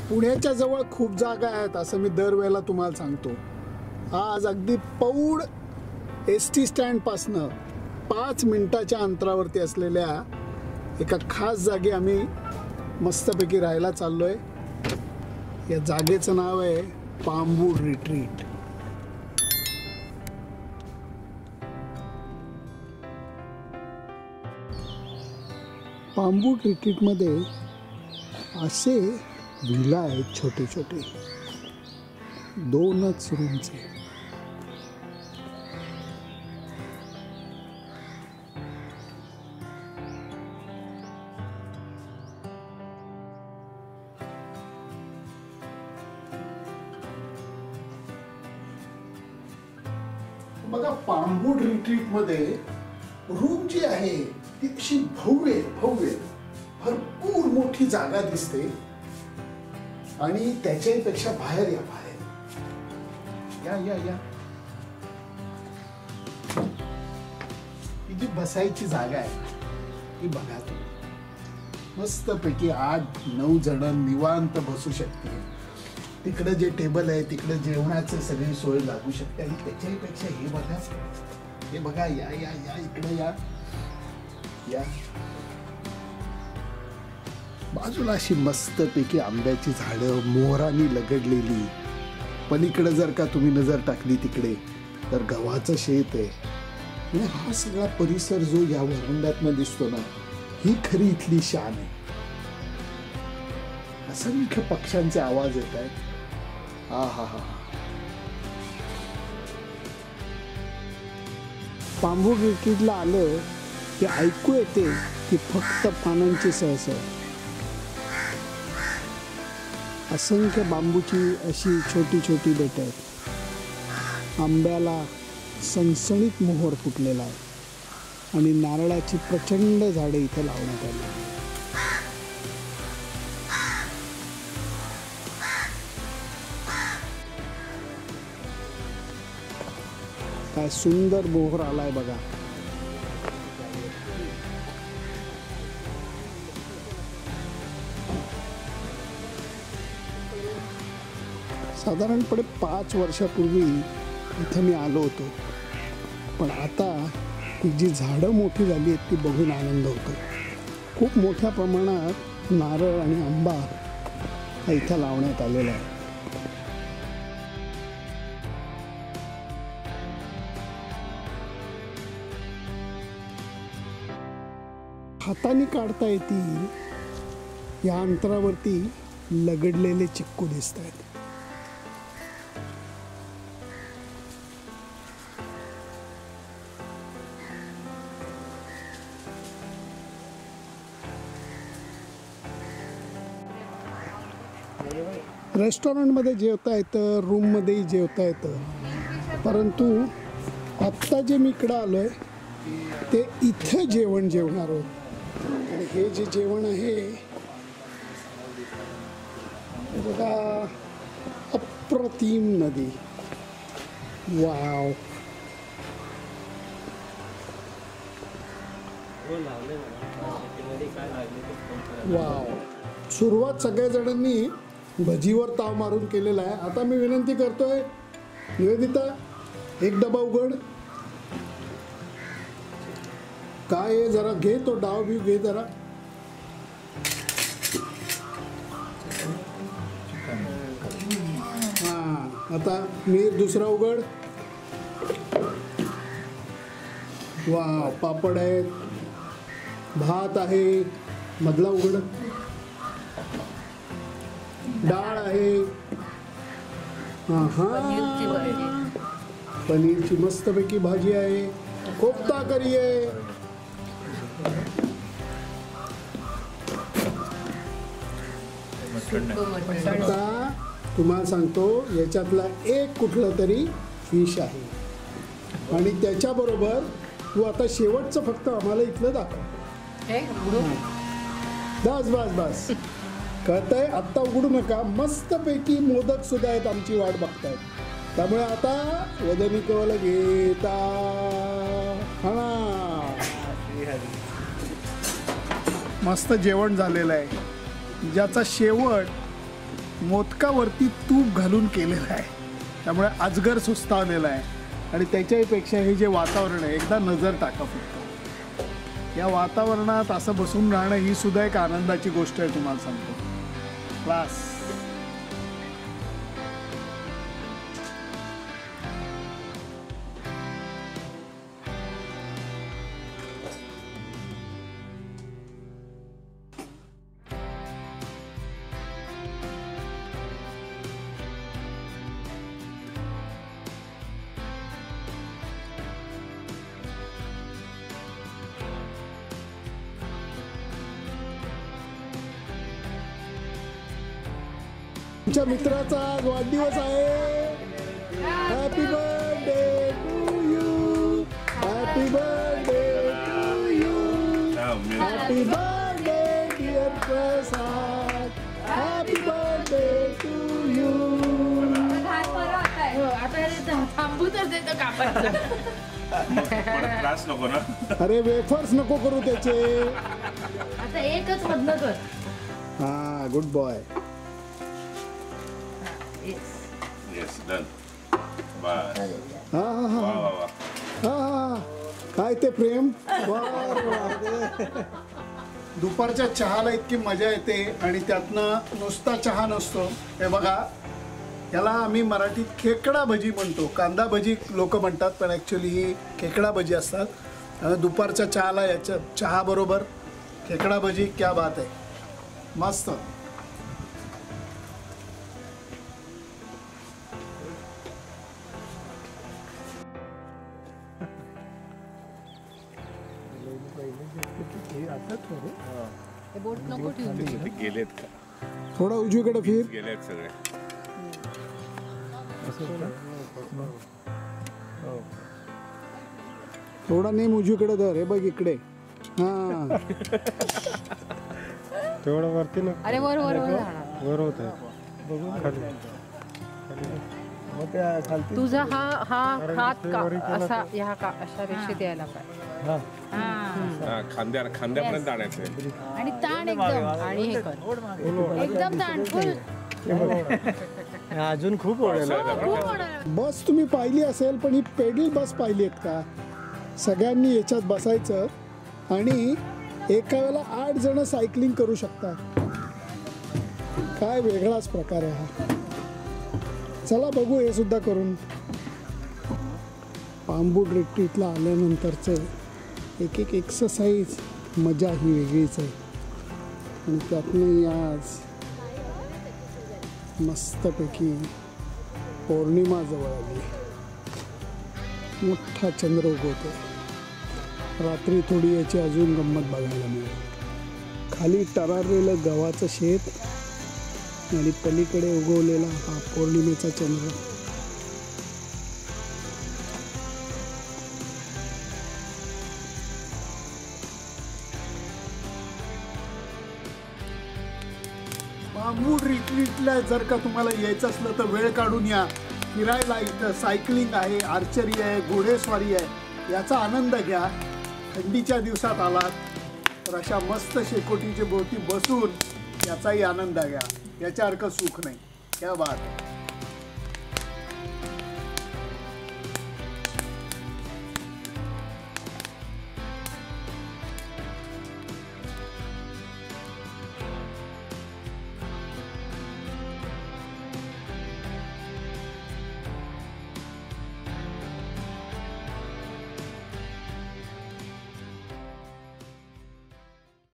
पुण्याच्या जवळ खूप जागा आहेत असं मी दरवेळेला तुम्हाला सांगतो। आज अगदी पौड एसटी स्टँड पासनं 5 मिनिटाच्या अंतरावरती असलेल्या एका खास जागी आम्ही मस्तपैकी राहायला चाललोय। या जागेचं नाव आहे पामवूड रिट्रीट। पामवूड रिट्रीटमध्ये असे विला आहेत छोटे छोटे, 2च रूमचे। बघा पामवूड रिट्रीट मध्ये रूम जी आहे ती अशी भव्य भरपूर मोठी जागा दिसते आणि त्याच्यापेक्षा बाहेर या ही जी बसायची जागा आहे ती बघा तुम्ही, मस्तपैकी 8-9 जण निवांत बसू शकते। तिकडे जे टेबल आहे तिकडे जेवणाचं सगळी सोय लागू शकते आणि त्याच्यापेक्षा हे बघा या इकडे या बाजूला अशी मस्तपैकी आंब्याची झाडं मोहरानी लगडलेली। पलीकडे जर का तुम्ही नजर टाकली तिकडे तर गव्हाचं शेत आहे आणि हा सगळा परिसर जो या वरांड्यातनं दिसतो ना, ही खरी इथली शान आहे। असंख्य पक्ष्यांचे आवाज येत आहेत। पामवूड रिट्रीटला आलं की ऐकू येते की फक्त पानांची सहसळ। असंख्य बांबूची अशी छोटी छोटी बेट आहेत। आंब्याला सणसणीत मोहर फुटलेला आहे आणि नारळाची प्रचंड झाडे इथे लावण्यात आली। काय सुंदर मोहर आलाय बघा। साधारणपणे 5 वर्षापूर्वी इथे मी आलो होतो, पण आता ही जी झाडं मोठी झाली आहेत ती बघून आनंद होतो। खूप मोठ्या प्रमाणात नारळ आणि आंबा हा इथं लावण्यात आलेला आहे। हाताने काढता येतील या अंतरावरती लगडलेले चिक्कू दिसत आहेत। रेस्टॉरंटमध्ये जेवता येतं, रूममध्येही जेवता येतं, परंतु आत्ता जे मी इकडं आलोय ते इथे जेवण जेवणार आहोत। आणि हे जे जेवण आहे बघा, अप्रतिम नदी, वाव। सुरुवात सगळ्या जणांनी भजीवर ताव मारून केलेला आहे। आता मी विनंती करतोय, निवेदिता एक डबा उघड। काय आहे जरा घे, तो डाव बिव घे जरा। आता मी दुसरा उघड। वा, पापड आहेत, भात आहे, मधला उघड, डाळ आहे, पनीरची मस्तपैकी भाजी आहे, कोफ्ता करी आहे। आता तुम्हाला सांगतो, याच्यातला एक कुठलं तरी फिश आहे आणि त्याच्याबरोबर तू आता शेवटचं फक्त आम्हाला इथलं दाखव। बस कळतंय, आत्ता उघडू नका। मस्तपैकी मोदक सुद्धा आहेत, आमची वाट बघतायत। त्यामुळे आता वदनी कवल घेता मस्त जेवण झालेलं आहे, ज्याचा शेवट मोदकावरती तूप घालून केलेलं आहे, त्यामुळे अजगर सुस्तावलेला आहे. आणि त्याच्यापेक्षा हे जे वातावरण आहे, एकदा नजर टाका फक्त. या वातावरणात असं बसून राहणं ही सुद्धा एक आनंदाची गोष्ट आहे, तुम्हाला सांगतो. क्लास. तुमच्या मित्राचा आज वाढदिवस आहे. Happy birthday to you. Happy birthday to you. Happy birthday dear Prasad. Happy birthday to you. थांबू तर देतो कापायचं. त्रास नको ना. अरे वेफर्स नको करू त्याचे. आता एकच मधनं कर. हा गुड बॉय. Yes done. बस. हा हा हा वा वा वा. हा काय ते प्रेम. वा वा. दुपारच्या चहाला इतकी मजा येते आणि त्यातनं नुसता चहा नसतो. हे बघा, याला आम्ही मराठीत खेकडा भजी म्हणतो. कांदा भजी लोक म्हणतात, पण ॲक्च्युली ही खेकडा भजी असतात. आणि दुपारच्या चहाला याच्या चहा बरोबर खेकडा भजी क्या बात आहे. मस्त. बोट नको ठेवू. गेलेत का? थोडा उजवीकडे फिर. गेलेत सगळे. थोडा नेम उजवीकडे धर. हे बघ इकडे. हा तेवढं वरती ना. अरे वर वर वर जाणार. वर होत आहे. खाली तुझा हा हा हात का असा ह्या का अशा रेषेत यायला पाहिजे. खांद्यापर्यंत आणायचंय. आणि ताण एकदम. आणि हे कर एकदम ताण फुल. अजून खूप ओढेल. बस तुम्ही पाहिली असेल, पण ही पेडल बस पाहिली आहेत का? सगळ्यांनी याच्यात बसायचं आणि एका वेळेला 8 जण सायकलिंग करू शकतात. काय वेगळाच प्रकार आहे हा. चला बघू हे सुद्धा करून. बांबू रिट्रीटला आल्यानंतरचं एक एक एक्सरसाइज मजा ही वेगळीच आहे. आणि त्यातनं आज मस्तपैकी पौर्णिमा जवळ आली. मोठा चंद्र उगवतो. रात्री थोडी याची अजून गंमत बघायला मिळेल. खाली टरारलेलं गव्हाचं शेत आणि पलीकडे उगवलेला हा पौर्णिमेचा चंद्र. बांबू रिट्रीटला जर का तुम्हाला यायचं असलं तर वेळ काढून या. फिरायला इथं सायकलिंग आहे, आर्चरी आहे, घोडेस्वारी आहे. याचा आनंद घ्या. थंडीच्या दिवसात आलात तर अशा मस्त शेकोटीच्या भोवती बसून याचाही आनंद घ्या. याच्यासारखं सुख नाही. क्या बात.